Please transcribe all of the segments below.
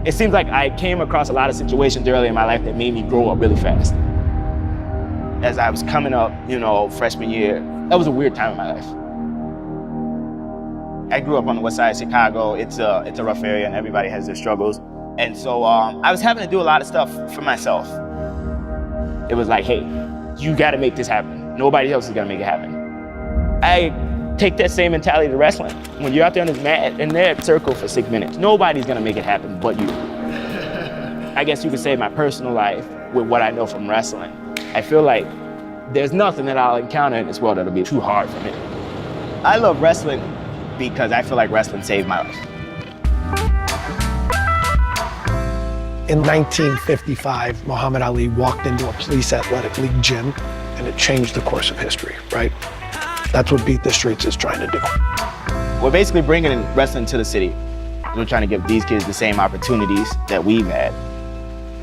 It seems like I came across a lot of situations early in my life that made me grow up really fast. As I was coming up, freshman year, that was a weird time in my life. I grew up on the west side of Chicago. It's a rough area and everybody has their struggles. And so I was having to do a lot of stuff for myself. It was like, hey, you gotta make this happen. Nobody else is gonna make it happen. I take that same mentality to wrestling. When you're out there on this mat, in that circle for 6 minutes, nobody's gonna make it happen but you. I guess you could say my personal life with what I know from wrestling. I feel like there's nothing that I'll encounter in this world that'll be too hard for me. I love wrestling because I feel like wrestling saved my life. In 1955, Muhammad Ali walked into a police athletic league gym and it changed the course of history, right? That's what Beat the Streets is trying to do. We're basically bringing wrestling to the city. We're trying to give these kids the same opportunities that we've had.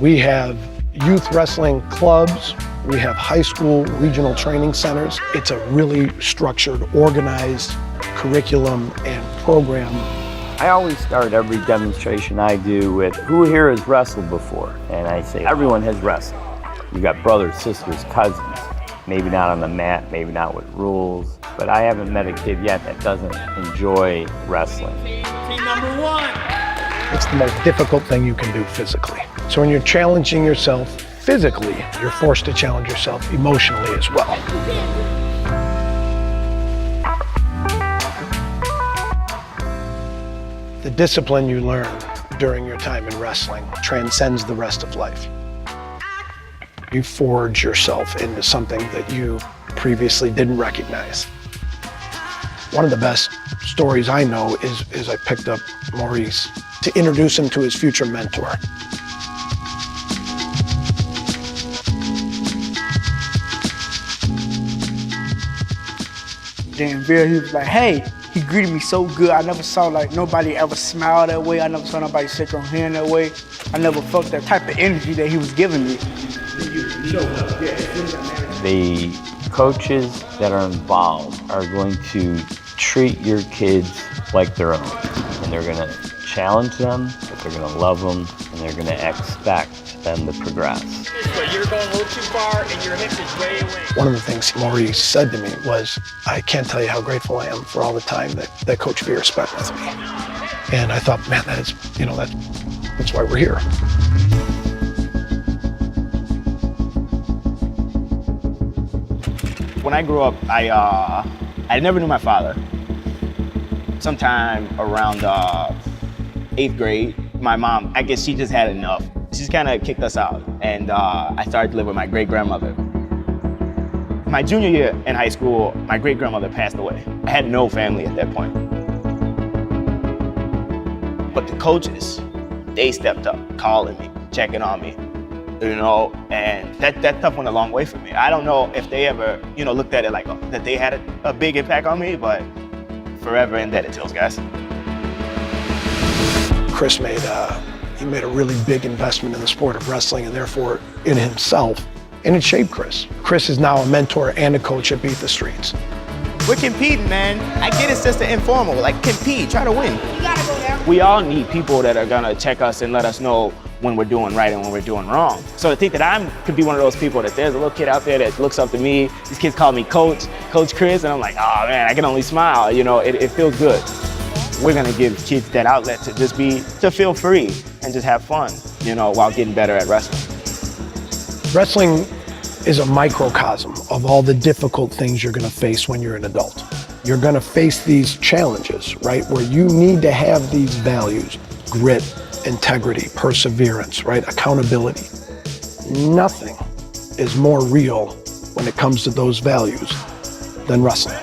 We have youth wrestling clubs. We have high school regional training centers. It's a really structured, organized curriculum and program. I always start every demonstration I do with, who here has wrestled before? And I say, everyone has wrestled. You got brothers, sisters, cousins, maybe not on the mat, maybe not with rules, but I haven't met a kid yet that doesn't enjoy wrestling. Team number one. It's the most difficult thing you can do physically. So when you're challenging yourself physically, you're forced to challenge yourself emotionally as well. The discipline you learn during your time in wrestling transcends the rest of life. You forge yourself into something that you previously didn't recognize. One of the best stories I know is I picked up Maurice to introduce him to his future mentor. Danville, he was like, hey, he greeted me so good. I never saw nobody ever smile that way. I never saw nobody shake their hand that way. I never felt that type of energy that he was giving me. The coaches that are involved are going to treat your kids like their own. And they're gonna challenge them, but they're gonna love them, and they're gonna expect them to progress. But you're going a little too far and your hip is way away. One of the things Maurice said to me was, I can't tell you how grateful I am for all the time that Coach Veer spent with me. And I thought, man, that's why we're here. When I grew up, I never knew my father. Sometime around 8th grade, my mom, I guess she just had enough. She just kind of kicked us out, and I started to live with my great-grandmother. My junior year in high school, my great-grandmother passed away. I had no family at that point. But the coaches, they stepped up, calling me, checking on me, and that stuff went a long way for me. I don't know if they ever, looked at it like that they had a big impact on me, but forever indebted to those guys. Chris made a really big investment in the sport of wrestling and therefore in himself, and it shaped Chris. Chris is now a mentor and a coach at Beat the Streets. We're competing, man. I get it's just an informal, compete, try to win. You gotta go there. We all need people that are gonna check us and let us know when we're doing right and when we're doing wrong. So to think that I could be one of those people that there's a little kid out there that looks up to me, these kids call me Coach Chris, and I'm like, oh man, I can only smile, it feels good. We're gonna give kids that outlet to feel free and just have fun, while getting better at wrestling. Wrestling is a microcosm of all the difficult things you're gonna face when you're an adult. You're gonna face these challenges, right? Where you need to have these values, grit, integrity, perseverance, right? Accountability. Nothing is more real when it comes to those values than wrestling.